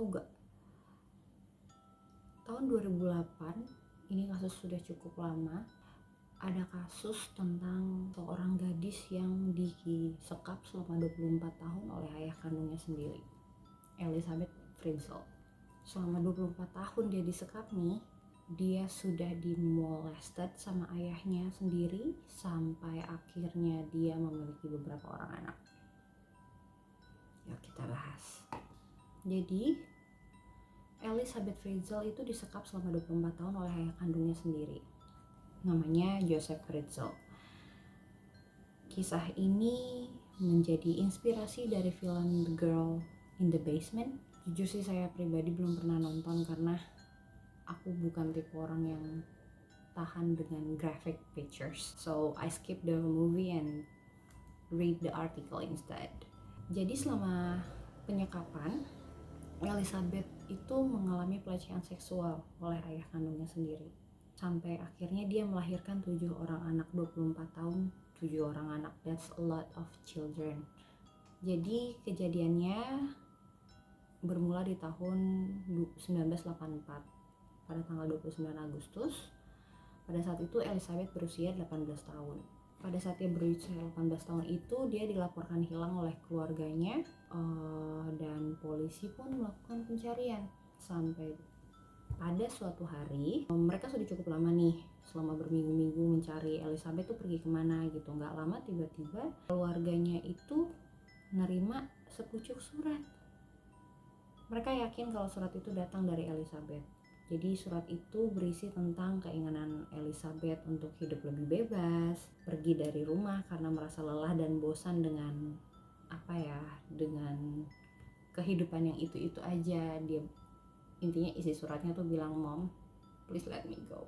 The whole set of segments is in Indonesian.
tahu gak, tahun 2008, ini kasus sudah cukup lama, ada kasus tentang seorang gadis yang disekap selama 24 tahun oleh ayah kandungnya sendiri, Elizabeth Fritzl. Selama 24 tahun dia disekap nih, dia sudah dimolested sama ayahnya sendiri sampai akhirnya dia memiliki beberapa orang anak. Yuk kita bahas. Jadi Elizabeth Fritzl itu disekap selama 24 tahun oleh ayah kandungnya sendiri. Namanya Joseph Fritzl. Kisah ini menjadi inspirasi dari film The Girl in the Basement. Jujur sih saya pribadi belum pernah nonton karena aku bukan tipe orang yang tahan dengan graphic pictures. So I skip the movie and read the article instead. Jadi selama penyekapan, Elizabeth itu mengalami pelecehan seksual oleh ayah kandungnya sendiri. Sampai akhirnya dia melahirkan 7 orang anak, 24 tahun, 7 orang anak. That's a lot of children. Jadi kejadiannya bermula di tahun 1984 pada tanggal 29 Agustus. Pada saat itu Elizabeth berusia 18 tahun. Pada saat dia berusia 18 tahun itu dia dilaporkan hilang oleh keluarganya, dan polisi pun melakukan pencarian sampai pada suatu hari. Mereka sudah cukup lama nih, selama berminggu-minggu mencari Elizabeth tuh pergi kemana gitu. Nggak lama tiba-tiba keluarganya itu nerima sepucuk surat. Mereka yakin kalau surat itu datang dari Elizabeth. Jadi surat itu berisi tentang keinginan Elizabeth untuk hidup lebih bebas, pergi dari rumah karena merasa lelah dan bosan dengan dengan kehidupan yang itu-itu aja. Dia intinya isi suratnya tuh bilang, "Mom, please let me go."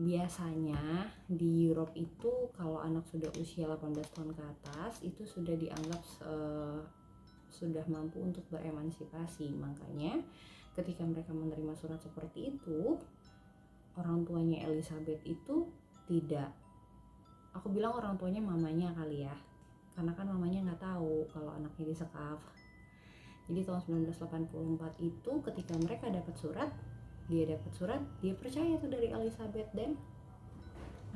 Biasanya di Europe itu kalau anak sudah usia 18 tahun ke atas itu sudah dianggap sudah mampu untuk beremansipasi. Makanya ketika mereka menerima surat seperti itu, orang tuanya Elizabeth itu tidak, aku bilang orang tuanya mamanya kali ya, karena kan mamanya nggak tahu kalau anaknya disekap. Jadi tahun 1984 itu ketika mereka dapat surat, dia percaya tuh dari Elizabeth, dan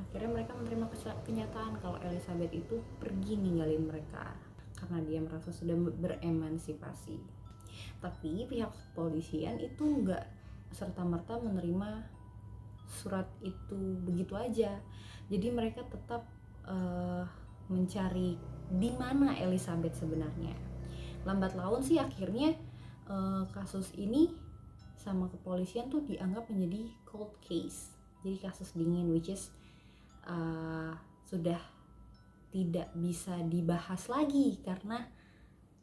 akhirnya mereka menerima kenyataan kalau Elizabeth itu pergi ninggalin mereka karena dia merasa sudah beremansipasi. Tapi pihak kepolisian itu nggak serta-merta menerima surat itu begitu aja. Jadi mereka tetap mencari di mana Elizabeth sebenarnya. Lambat laun sih akhirnya kasus ini sama kepolisian tuh dianggap menjadi cold case. Jadi kasus dingin, which is sudah tidak bisa dibahas lagi karena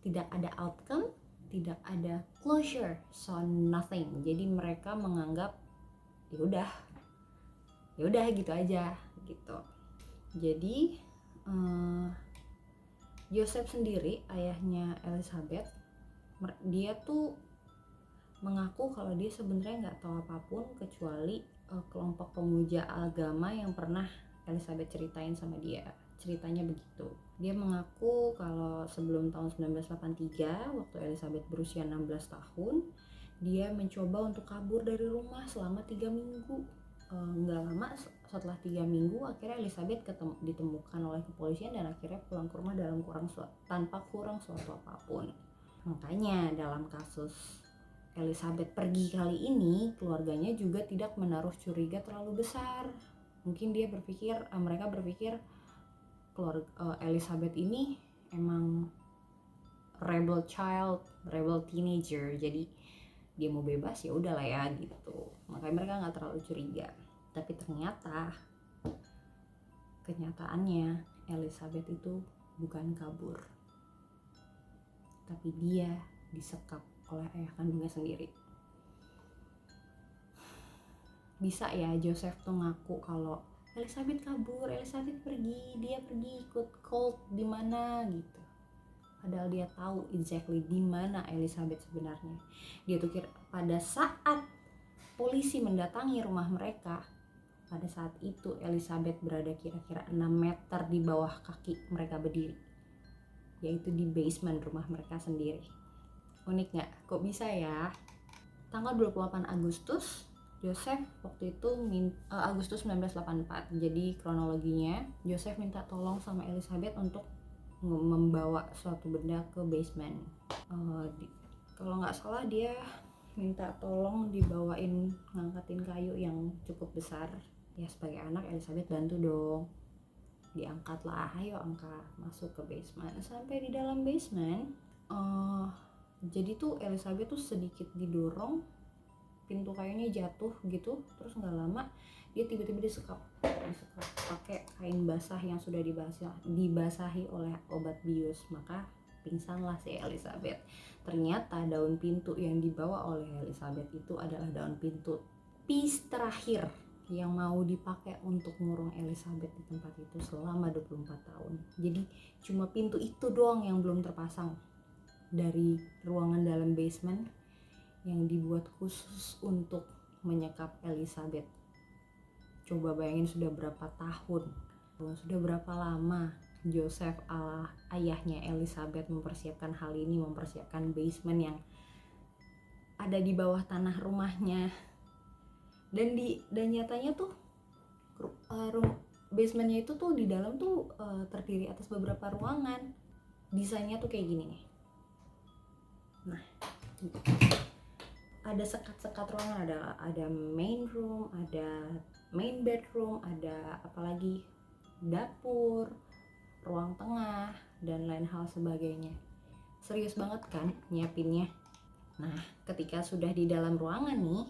tidak ada outcome, tidak ada closure, so nothing. Jadi mereka menganggap ya udah gitu aja gitu. Jadi Joseph sendiri, ayahnya Elizabeth, dia tuh mengaku kalau dia sebenarnya nggak tahu apapun kecuali kelompok pemuja agama yang pernah Elizabeth ceritain sama dia. Ceritanya begitu. Dia mengaku kalau sebelum tahun 1983, waktu Elizabeth berusia 16 tahun, dia mencoba untuk kabur dari rumah selama 3 minggu. Nggak lama setelah 3 minggu, akhirnya Elizabeth ditemukan oleh kepolisian dan akhirnya pulang ke rumah tanpa kurang suatu apapun. Makanya dalam kasus Elizabeth pergi kali ini, keluarganya juga tidak menaruh curiga terlalu besar. Mungkin mereka berpikir Elizabeth ini emang rebel child, rebel teenager, jadi dia mau bebas ya udahlah ya gitu. Makanya mereka nggak terlalu curiga. Tapi ternyata kenyataannya Elizabeth itu bukan kabur, tapi dia disekap oleh ayah kandungnya sendiri. Bisa ya Joseph tuh ngaku kalau Elizabeth kabur, Elizabeth pergi, dia pergi ikut cult di mana gitu. Padahal dia tahu exactly di mana Elizabeth sebenarnya. Dia tuh pada saat polisi mendatangi rumah mereka, pada saat itu Elizabeth berada kira-kira 6 meter di bawah kaki mereka berdiri, yaitu di basement rumah mereka sendiri. Unik nggak? Kok bisa ya? tanggal 28 Agustus Joseph waktu itu Agustus 1984. Jadi kronologinya Joseph minta tolong sama Elizabeth untuk membawa suatu benda ke basement. Kalau nggak salah dia minta tolong dibawain ngangkatin kayu yang cukup besar. Ya sebagai anak Elizabeth bantu dong, diangkat lah, ayo angkat, masuk ke basement. Sampai di dalam basement jadi tuh Elizabeth tuh sedikit didorong, pintu kayunya jatuh gitu, terus nggak lama dia tiba-tiba disekap pakai kain basah yang sudah dibasahi oleh obat bius. Maka pingsanlah si Elizabeth. Ternyata daun pintu yang dibawa oleh Elizabeth itu adalah daun pintu piece terakhir yang mau dipakai untuk ngurung Elizabeth di tempat itu selama 24 tahun. Jadi cuma pintu itu doang yang belum terpasang dari ruangan dalam basement yang dibuat khusus untuk menyekap Elizabeth. Coba bayangin sudah berapa tahun, sudah berapa lama Joseph ayahnya Elizabeth mempersiapkan hal ini, mempersiapkan basement yang ada di bawah tanah rumahnya. Dan nyatanya tuh basementnya itu tuh di dalam tuh terdiri atas beberapa ruangan. Desainnya tuh kayak gini nih. Nah, ada sekat-sekat ruangan, ada main room, ada main bedroom, ada apalagi dapur, ruang tengah, dan lain hal sebagainya. Serius banget kan nyiapinnya. Nah, ketika sudah di dalam ruangan nih,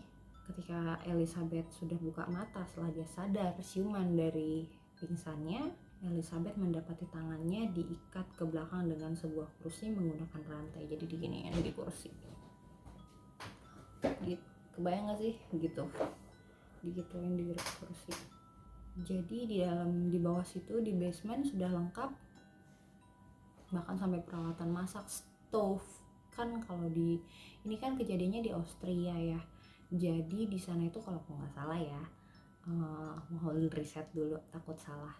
ketika Elizabeth sudah buka mata setelah dia sadar siuman dari pingsannya, Elizabeth mendapati tangannya diikat ke belakang dengan sebuah kursi menggunakan rantai. Jadi diginiin di kursi. Kebayang gak sih gitu? Digituin di kursi. Jadi di bawah situ di basement sudah lengkap, bahkan sampai peralatan masak, stove. Kan kalau ini kan kejadiannya di Austria ya. Jadi di sana itu kalau aku nggak salah ya, mohon riset dulu takut salah.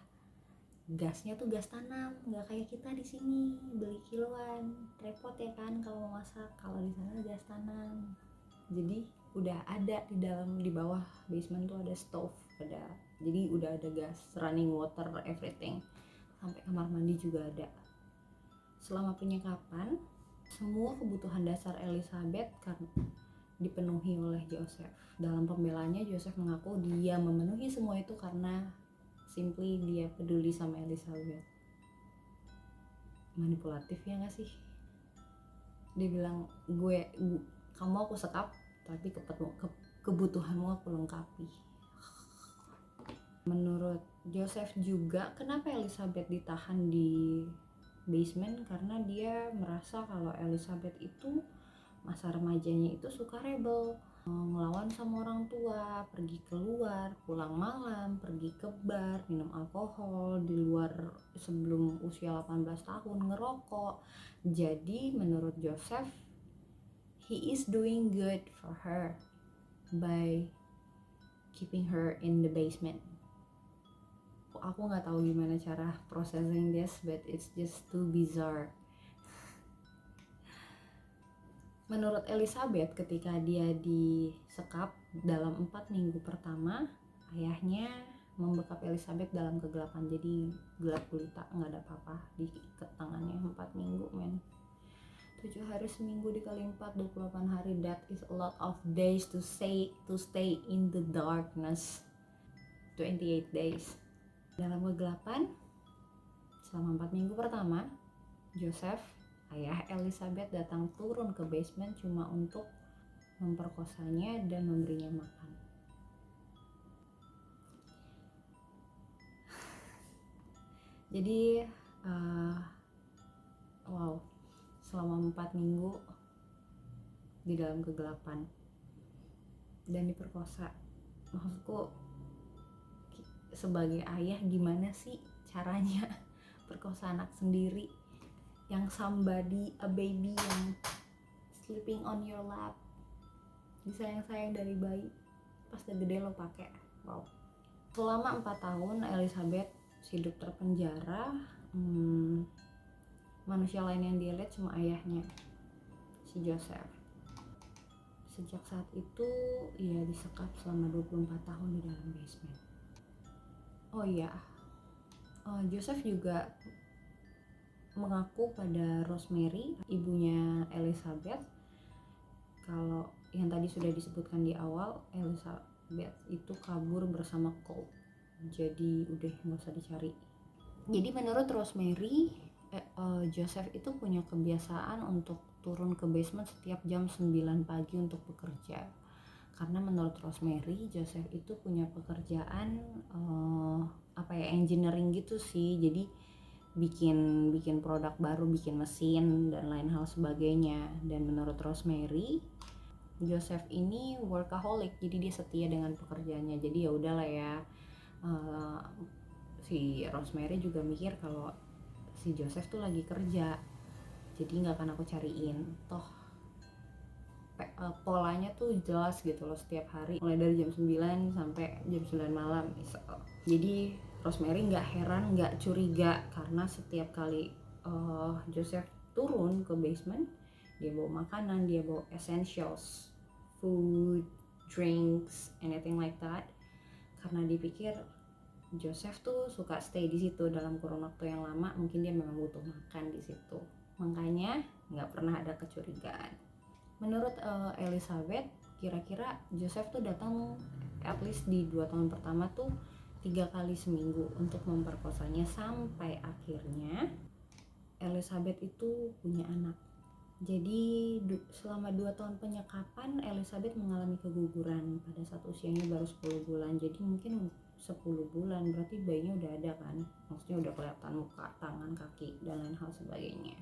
Gasnya tuh gas tanam, nggak kayak kita di sini beli kiloan, repot ya kan kalau mau masak. Kalau di sana gas tanam. Jadi udah ada di bawah basement tuh ada stove, jadi udah ada gas, running water, everything, sampai kamar mandi juga ada. Selama penyekapan, semua kebutuhan dasar Elizabeth kan dipenuhi oleh Joseph. Dalam pembelaannya, Joseph mengaku dia memenuhi semua itu karena simply dia peduli sama Elizabeth. Manipulatif ya nggak sih? Dia bilang, kamu aku sekap, tapi kebutuhanmu aku lengkapi. Menurut Joseph juga, kenapa Elizabeth ditahan di basement? Karena dia merasa kalau Elizabeth itu masa remajanya itu suka rebel, ngelawan sama orang tua, pergi keluar, pulang malam, pergi ke bar, minum alkohol di luar sebelum usia 18 tahun, ngerokok. Jadi menurut Joseph, he is doing good for her by keeping her in the basement. Aku nggak tahu gimana cara processing this, but it's just too bizarre. Menurut Elizabeth, ketika dia disekap dalam 4 minggu pertama, ayahnya membekap Elizabeth dalam kegelapan. Jadi gelap gulita, nggak ada apa-apa, diikat tangannya 4 minggu men. 7 hari seminggu dikali 4, 28 hari, that is a lot of days to stay in the darkness. 28 days dalam kegelapan selama 4 minggu pertama. Joseph, ayah Elizabeth, datang turun ke basement cuma untuk memperkosanya dan memberinya makan. Jadi wow, selama 4 minggu di dalam kegelapan dan diperkosa. Maksudku, sebagai ayah gimana sih caranya perkosa anak sendiri, yang a baby yang sleeping on your lap, disayang-sayang dari bayi, pas udah gede lo pakai. Wow. Selama 4 tahun Elizabeth hidup terpenjara. Manusia lain yang dia lihat cuma ayahnya, si Joseph. Sejak saat itu ia disekap selama 24 tahun di dalam basement. Oh iya, Joseph juga mengaku pada Rosemary, ibunya Elizabeth, kalau yang tadi sudah disebutkan di awal, Elizabeth itu kabur bersama Cole. Jadi udah nggak usah dicari. Jadi menurut Rosemary, Joseph itu punya kebiasaan untuk turun ke basement setiap jam 9 pagi untuk bekerja. Karena menurut Rosemary, Joseph itu punya pekerjaan engineering gitu sih. Jadi bikin produk baru, bikin mesin dan lain hal sebagainya. Dan menurut Rosemary, Joseph ini workaholic, jadi dia setia dengan pekerjaannya. Jadi ya udahlah ya, si Rosemary juga mikir kalau si Joseph tuh lagi kerja, jadi nggak akan aku cariin, toh polanya tuh jelas gitu loh setiap hari, mulai dari jam 9 sampai jam 9 malam misal. Jadi Rosemary nggak heran, nggak curiga, karena setiap kali Joseph turun ke basement, dia bawa makanan, dia bawa essentials, food, drinks, anything like that. Karena dipikir Joseph tuh suka stay di situ dalam kurun waktu yang lama, mungkin dia memang butuh makan di situ. Makanya nggak pernah ada kecurigaan. Menurut Elizabeth, kira-kira Joseph tuh datang at least di 2 tahun pertama tuh 3 kali seminggu untuk memperkosanya, sampai akhirnya Elizabeth itu punya anak. Jadi selama 2 tahun penyekapan, Elizabeth mengalami keguguran pada saat usianya baru 10 bulan. Jadi mungkin 10 bulan berarti bayinya udah ada kan, maksudnya udah kelihatan muka, tangan, kaki, dan lain hal sebagainya.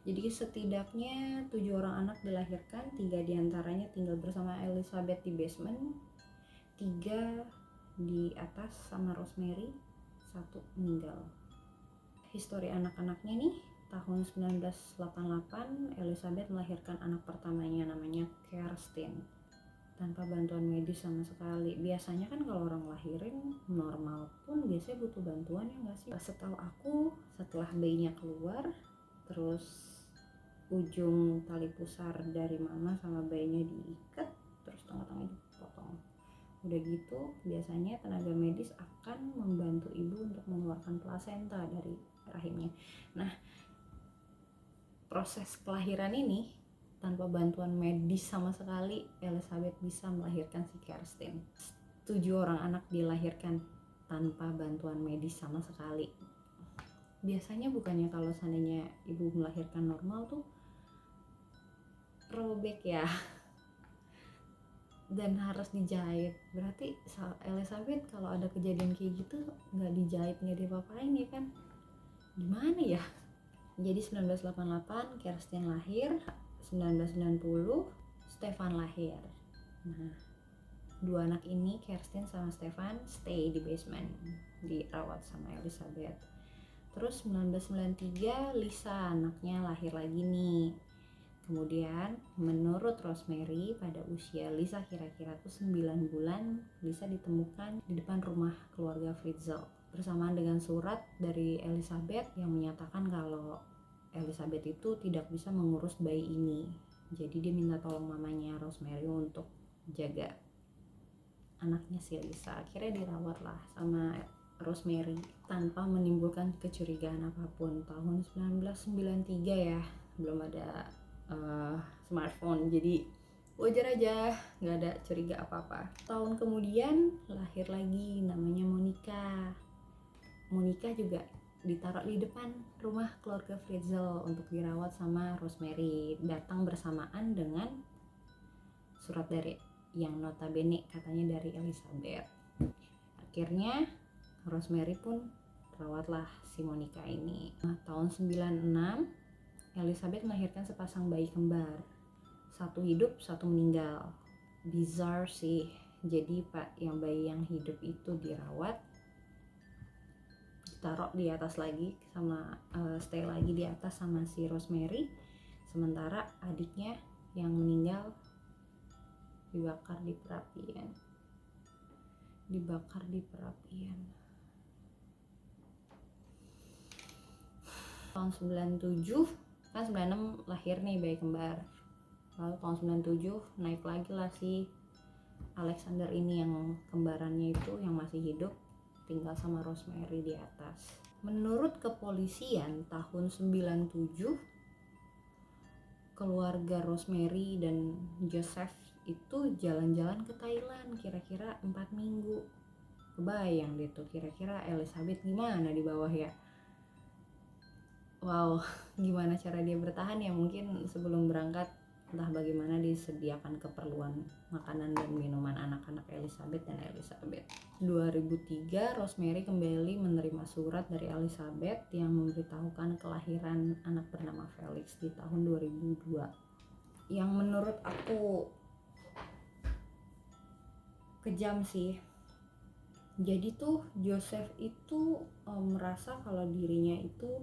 Jadi setidaknya 7 orang anak dilahirkan, 3 diantaranya tinggal bersama Elizabeth di basement, 3 di atas sama Rosemary, 1 meninggal. Histori anak-anaknya nih, tahun 1988 Elizabeth melahirkan anak pertamanya, namanya Kerstin, tanpa bantuan medis sama sekali. Biasanya kan kalau orang lahirin normal pun biasanya butuh bantuan, ya nggak sih? Setahu aku, setelah bayinya keluar, terus ujung tali pusar dari mama sama bayinya diikat, terus tengah-tengahnya dipotong. Udah gitu biasanya tenaga medis akan membantu ibu untuk mengeluarkan plasenta dari rahimnya. Nah, proses kelahiran ini tanpa bantuan medis sama sekali, Elizabeth bisa melahirkan si Kerstin. 7 orang anak dilahirkan tanpa bantuan medis sama sekali. Biasanya bukannya kalau seandainya ibu melahirkan normal tuh robek ya, dan harus dijahit. Berarti Elizabeth kalau ada kejadian kayak gitu nggak dijahit, nggak diapa-apain ya kan, gimana ya? Jadi 1988 Kerstin lahir, 1990 Stefan lahir. Nah, 2 anak ini, Kerstin sama Stefan, stay di basement, dirawat sama Elizabeth. Terus 1993 Lisa anaknya lahir lagi nih. Kemudian menurut Rosemary, pada usia Lisa kira-kira tuh 9 bulan, Lisa ditemukan di depan rumah keluarga Fritzl bersamaan dengan surat dari Elizabeth yang menyatakan kalau Elizabeth itu tidak bisa mengurus bayi ini. Jadi dia minta tolong mamanya Rosemary untuk jaga anaknya si Lisa. Akhirnya dirawat lah sama Rosemary tanpa menimbulkan kecurigaan apapun. Tahun 1993 ya, belum ada smartphone, jadi wajar aja, nggak ada curiga apa-apa. Tahun kemudian lahir lagi, namanya Monica. Monica juga ditaruh di depan rumah keluarga Fritzl untuk dirawat sama Rosemary, datang bersamaan dengan surat dari yang notabene katanya dari Elizabeth. Akhirnya Rosemary pun rawatlah si Monica ini. Nah, tahun 96 Elizabeth melahirkan sepasang bayi kembar, 1 hidup 1 meninggal. Bizarre sih. Jadi yang bayi yang hidup itu dirawat, ditaruh di atas lagi sama stay lagi di atas sama si Rosemary, sementara adiknya yang meninggal dibakar di perapian. Tahun 97 kan 96 lahir nih bayi kembar, Lalu tahun 97 naik lagi lah si Alexander ini yang kembarannya itu yang masih hidup, tinggal sama Rosemary di atas. Menurut kepolisian tahun 97 keluarga Rosemary dan Joseph itu jalan-jalan ke Thailand kira-kira 4 minggu. Kebayang deh tuh kira-kira Elizabeth gimana di bawah ya. Wow, gimana cara dia bertahan ya, mungkin sebelum berangkat entah bagaimana disediakan keperluan makanan dan minuman anak-anak Elizabeth dan Elizabeth. 2003 Rosemary kembali menerima surat dari Elizabeth yang memberitahukan kelahiran anak bernama Felix di tahun 2002. Yang menurut aku kejam sih. Jadi tuh Joseph itu merasa kalau dirinya itu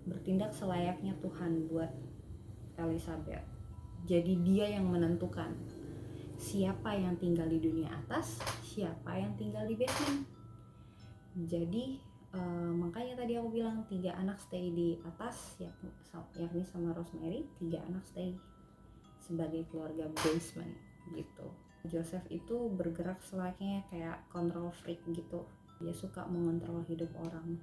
bertindak selayaknya Tuhan buat Elizabeth. Jadi dia yang menentukan siapa yang tinggal di dunia atas, siapa yang tinggal di basement. Jadi makanya tadi aku bilang 3 anak stay di atas, yakni sama Rosemary, 3 anak stay sebagai keluarga basement gitu. Joseph itu bergerak selayaknya kayak control freak gitu. Dia suka mengontrol hidup orang.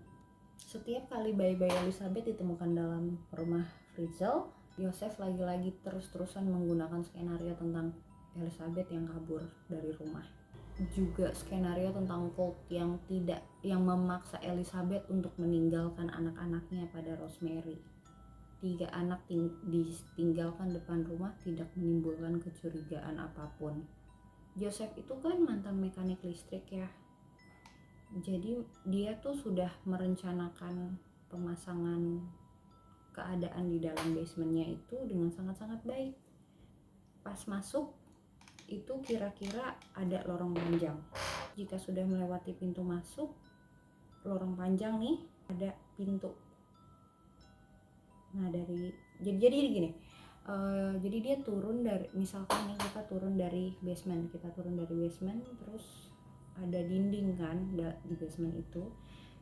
Setiap kali bayi-bayi Elizabeth ditemukan dalam rumah Fritzl, Joseph lagi-lagi terus-terusan menggunakan skenario tentang Elizabeth yang kabur dari rumah. Juga skenario tentang cult yang memaksa Elizabeth untuk meninggalkan anak-anaknya pada Rosemary. 3 anak ditinggalkan depan rumah tidak menimbulkan kecurigaan apapun. Joseph itu kan mantan mekanik listrik ya. Jadi dia tuh sudah merencanakan pemasangan keadaan di dalam basementnya itu dengan sangat-sangat baik. Pas masuk itu kira-kira ada lorong panjang. Jika sudah melewati pintu masuk lorong panjang nih, ada pintu. Nah jadi gini, jadi dia turun dari, misalkan nih kita turun dari basement, terus ada dinding kan di basement itu.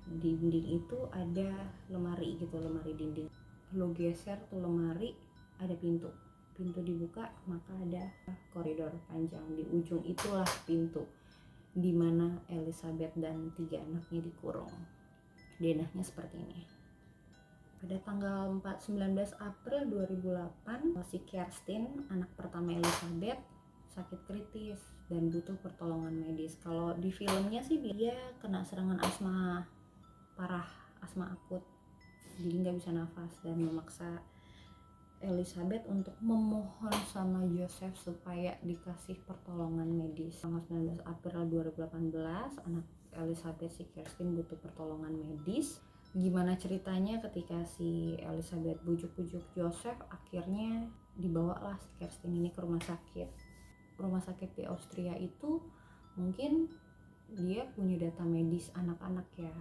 Di dinding itu ada lemari gitu, lemari dinding. Lo geser tuh lemari, ada pintu dibuka, maka ada koridor panjang. Di ujung itulah pintu di mana Elizabeth dan 3 anaknya dikurung. Denahnya seperti ini. Pada tanggal 19 April 2008, si Kerstin, anak pertama Elizabeth, sakit kritis dan butuh pertolongan medis. Kalau di filmnya sih dia kena serangan asma parah, asma akut, jadi nggak bisa nafas, dan memaksa Elizabeth untuk memohon sama Joseph supaya dikasih pertolongan medis. Tanggal 19 April 2018 anak Elizabeth, si Kerstin, butuh pertolongan medis. Gimana ceritanya ketika si Elizabeth bujuk-bujuk Joseph, akhirnya dibawalah si Kerstin ini ke rumah sakit di Austria. Itu mungkin dia punya data medis anak-anak ya,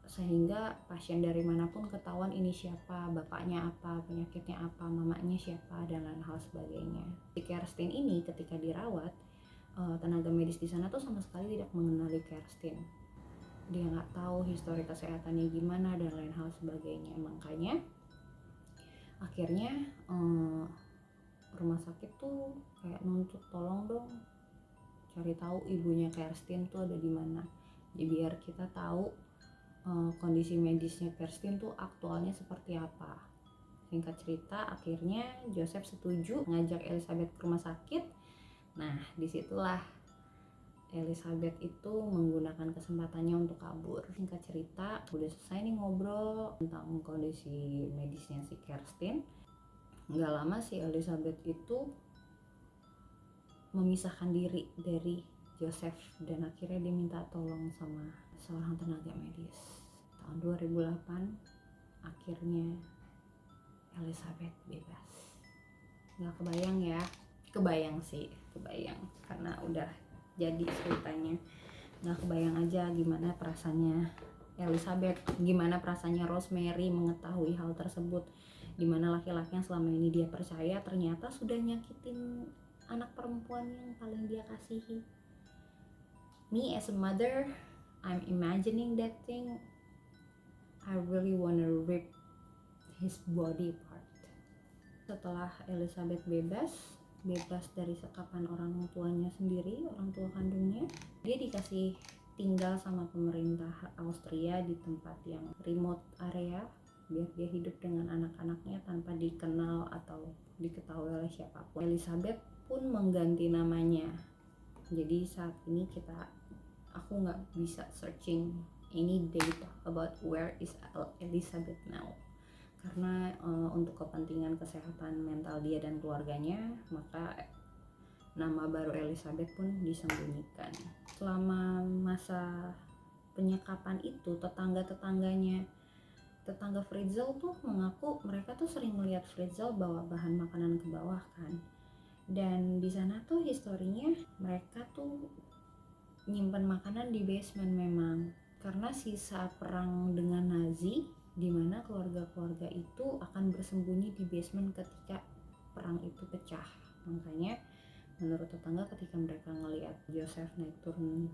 sehingga pasien dari manapun ketahuan ini siapa, bapaknya apa, penyakitnya apa, mamanya siapa, dan lain hal sebagainya. Si Kerstin ini ketika dirawat, tenaga medis di sana tuh sama sekali tidak mengenali Kerstin. Dia nggak tahu histori kesehatannya gimana dan lain hal sebagainya. Makanya akhirnya rumah sakit tuh kayak nuntut, tolong dong cari tahu ibunya Kerstin tuh ada di mana. Jadi biar kita tahu kondisi medisnya Kerstin tuh aktualnya seperti apa. Singkat cerita, akhirnya Joseph setuju ngajak Elizabeth ke rumah sakit. Nah, disitulah Elizabeth itu menggunakan kesempatannya untuk kabur. Singkat cerita, udah selesai nih ngobrol tentang kondisi medisnya si Kerstin. Nggak lama si Elizabeth itu memisahkan diri dari Joseph dan akhirnya dia minta tolong sama seorang tenaga medis. Tahun 2008 akhirnya Elizabeth bebas. Nggak kebayang ya, kebayang karena udah jadi ceritanya. Nggak kebayang aja gimana perasaannya Elizabeth, gimana perasaannya Rosemary mengetahui hal tersebut, dimana laki-laki yang selama ini dia percaya ternyata sudah nyakitin anak perempuan yang paling dia kasihi. Me as a mother, I'm imagining that thing. I really wanna rip his body apart. Setelah Elizabeth bebas, bebas dari sekapan orang tuanya sendiri, orang tua kandungnya. Dia dikasih tinggal sama pemerintah Austria di tempat yang remote area biar dia hidup dengan anak-anaknya tanpa dikenal atau diketahui oleh siapapun. Elizabeth pun mengganti namanya. Jadi saat ini aku nggak bisa searching any data about where is Elizabeth now, karena untuk kepentingan kesehatan mental dia dan keluarganya, maka nama baru Elizabeth pun disembunyikan. Selama masa penyekapan itu, tetangga Fritzl tuh mengaku mereka tuh sering melihat Fritzl bawa bahan makanan ke bawah kan. Dan di sana tuh historinya mereka tuh nyimpan makanan di basement memang, karena sisa perang dengan Nazi, di mana keluarga-keluarga itu akan bersembunyi di basement ketika perang itu pecah. Makanya menurut tetangga ketika mereka ngelihat Joseph naik turun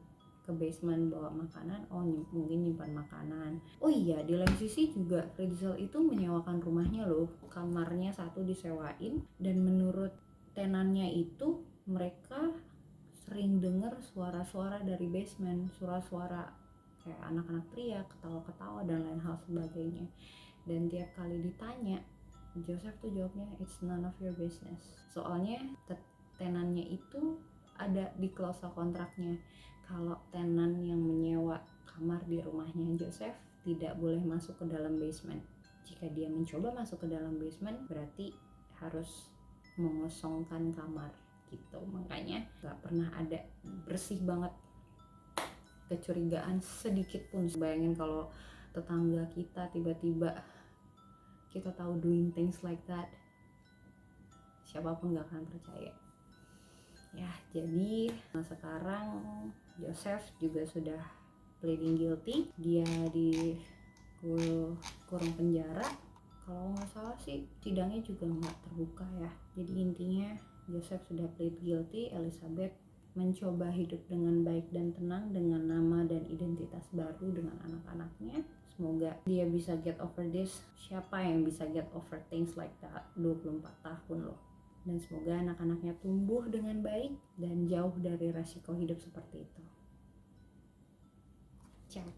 ke basement bawa makanan, mungkin nyimpan makanan. Oh iya, di lain sisi juga Fritzl itu menyewakan rumahnya loh, kamarnya satu disewain, dan menurut tenannya itu mereka sering dengar suara-suara dari basement, suara-suara kayak anak-anak teriak, ketawa-ketawa dan lain hal sebagainya. Dan tiap kali ditanya, Joseph tuh jawabnya it's none of your business. Soalnya tenannya itu ada di klausul kontraknya, kalau tenan yang menyewa kamar di rumahnya Joseph tidak boleh masuk ke dalam basement. Jika dia mencoba masuk ke dalam basement, berarti harus mengosongkan kamar gitu. Makanya gak pernah ada bersih banget, kecurigaan sedikit pun. Bayangin kalau tetangga kita tiba-tiba kita tahu doing things like that, siapapun gak akan percaya ya. Jadi sekarang Joseph juga sudah pleading guilty, dia di kurung penjara. Kalau nggak salah sih sidangnya juga nggak terbuka ya. Jadi intinya Joseph sudah plead guilty, Elizabeth mencoba hidup dengan baik dan tenang dengan nama dan identitas baru dengan anak-anaknya. Semoga dia bisa get over this. Siapa yang bisa get over things like that? 24 tahun loh. Dan semoga anak-anaknya tumbuh dengan baik dan jauh dari resiko hidup seperti itu. Ciao.